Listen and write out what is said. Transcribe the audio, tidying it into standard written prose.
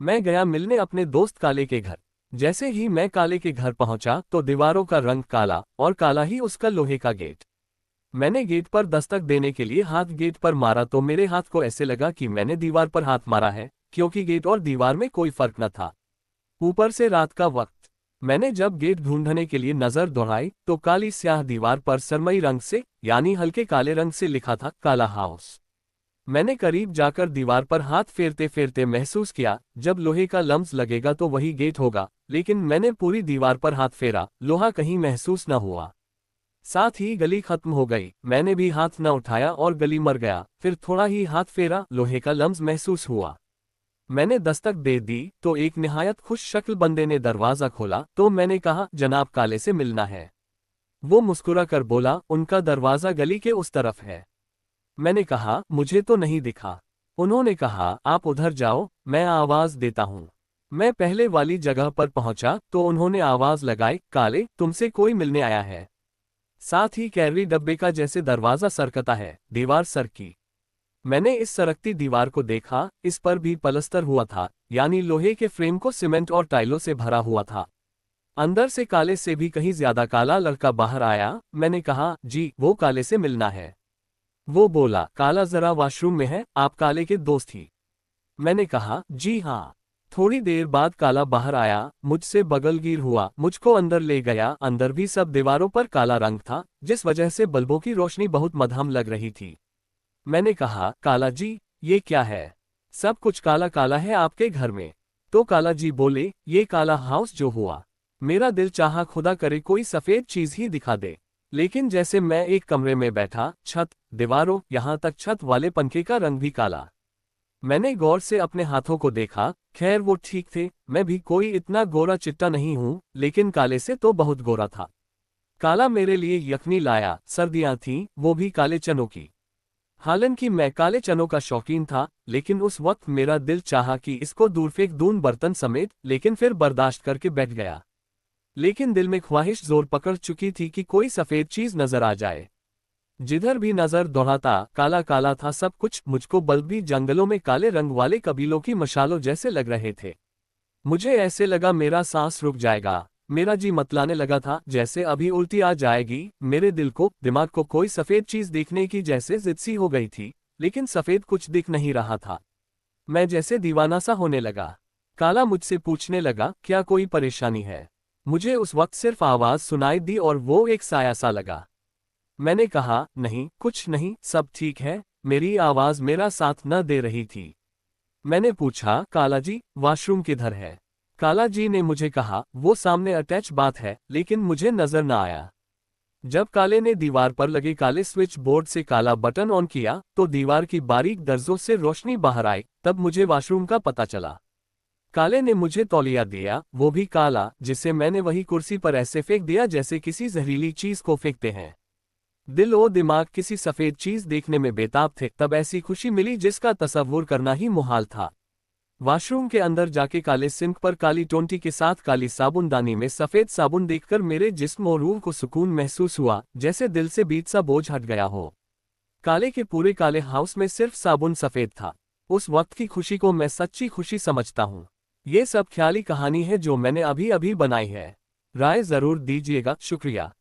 मैं गया मिलने अपने दोस्त काले के घर। जैसे ही मैं काले के घर पहुंचा तो दीवारों का रंग काला और काला ही उसका लोहे का गेट। मैंने गेट पर दस्तक देने के लिए हाथ गेट पर मारा तो मेरे हाथ को ऐसे लगा कि मैंने दीवार पर हाथ मारा है, क्योंकि गेट और दीवार में कोई फर्क न था। ऊपर से रात का वक्त। मैंने जब गेट ढूंढने के लिए नजर दौड़ाई तो काली स्याह दीवार पर सरमई रंग से यानी हल्के काले रंग से लिखा था काला हाउस। मैंने करीब जाकर दीवार पर हाथ फेरते फेरते महसूस किया जब लोहे का लम्स लगेगा तो वही गेट होगा, लेकिन मैंने पूरी दीवार पर हाथ फेरा, लोहा कहीं महसूस न हुआ। साथ ही गली खत्म हो गई। मैंने भी हाथ न उठाया और गली मर गया। फिर थोड़ा ही हाथ फेरा, लोहे का लम्स महसूस हुआ। मैंने दस्तक दे दी तो एक निहायत खुश शक्ल बंदे ने दरवाजा खोला तो मैंने कहा, जनाब काले से मिलना है। वो मुस्कुरा कर बोला, उनका दरवाजा गली के उस तरफ है। मैंने कहा, मुझे तो नहीं दिखा। उन्होंने कहा, आप उधर जाओ, मैं आवाज देता हूँ। मैं पहले वाली जगह पर पहुंचा तो उन्होंने आवाज लगाई, काले तुमसे कोई मिलने आया है। साथ ही कैरी डब्बे का जैसे दरवाजा सरकता है, दीवार सरकी। मैंने इस सरकती दीवार को देखा, इस पर भी पलस्तर हुआ था, यानी लोहे के फ्रेम को सीमेंट और टाइलों से भरा हुआ था। अंदर से काले से भी कहीं ज्यादा काला लड़का बाहर आया। मैंने कहा, जी वो काले से मिलना है। वो बोला, काला जरा वॉशरूम में है, आप काले के दोस्त ही? मैंने कहा, जी हाँ। थोड़ी देर बाद काला बाहर आया, मुझसे बगलगीर हुआ, मुझको अंदर ले गया। अंदर भी सब दीवारों पर काला रंग था, जिस वजह से बल्बों की रोशनी बहुत मध्यम लग रही थी। मैंने कहा, काला जी ये क्या है? सब कुछ काला काला है आपके घर में। तो काला जी बोले, ये काला हाउस जो हुआ, मेरा दिल चाहा खुदा करे कोई सफेद चीज ही दिखा दे। लेकिन जैसे मैं एक कमरे में बैठा, छत, दीवारों, यहाँ तक छत वाले पंखे का रंग भी काला। मैंने गौर से अपने हाथों को देखा, खैर वो ठीक थे, मैं भी कोई इतना गोरा चिट्टा नहीं हूँ, लेकिन काले से तो बहुत गोरा था। काला मेरे लिए यखनी लाया, सर्दियां थीं, वो भी काले चनों की। हालांकि मैं काले चनों का शौकीन था, लेकिन उस वक्त मेरा दिल चाहा कि इसको दूर फेंक दूं बर्तन समेत, लेकिन फिर बर्दाश्त करके बैठ गया। लेकिन दिल में ख्वाहिश जोर पकड़ चुकी थी कि कोई सफेद चीज नजर आ जाए। जिधर भी नजर दौड़ाता काला काला था सब कुछ। मुझको बल्ब भी जंगलों में काले रंग वाले कबीलों की मशालों जैसे लग रहे थे। मुझे ऐसे लगा मेरा सांस रुक जाएगा। मेरा जी मतलाने लगा था जैसे अभी उल्टी आ जाएगी। मेरे दिमाग को कोई सफेद चीज देखने की जैसे जिद सी हो गई थी, लेकिन सफेद कुछ दिख नहीं रहा था। मैं जैसे दीवाना सा होने लगा। काला मुझसे पूछने लगा, क्या कोई परेशानी है? मुझे उस वक्त सिर्फ आवाज सुनाई दी और वो एक साया सा लगा। मैंने कहा, नहीं कुछ नहीं, सब ठीक है। मेरी आवाज मेरा साथ न दे रही थी। मैंने पूछा, काला जी वॉशरूम किधर है? काला जी ने मुझे कहा, वो सामने अटैच बात है, लेकिन मुझे नजर न आया। जब काले ने दीवार पर लगे काले स्विच बोर्ड से काला बटन ऑन किया तो दीवार की बारीक दर्जों से रोशनी बाहर आई, तब मुझे वॉशरूम का पता चला। काले ने मुझे तौलिया दिया, वो भी काला, जिसे मैंने वही कुर्सी पर ऐसे फेंक दिया जैसे किसी जहरीली चीज को फेंकते हैं। दिल और दिमाग किसी सफेद चीज देखने में बेताब थे। तब ऐसी खुशी मिली जिसका तसव्वुर करना ही मुहाल था। वॉशरूम के अंदर जाके काले सिंक पर काली टोंटी के साथ काली साबुनदानी में सफेद साबुन देखकर मेरे जिस्म और रूह को सुकून महसूस हुआ, जैसे दिल से बीच सा बोझ हट गया हो। काले के पूरे काले हाउस में सिर्फ साबुन सफेद था। उस वक्त की खुशी को मैं सच्ची खुशी समझता हूँ। ये सब ख्याली कहानी है जो मैंने अभी अभी बनाई है। राय जरूर दीजिएगा। शुक्रिया।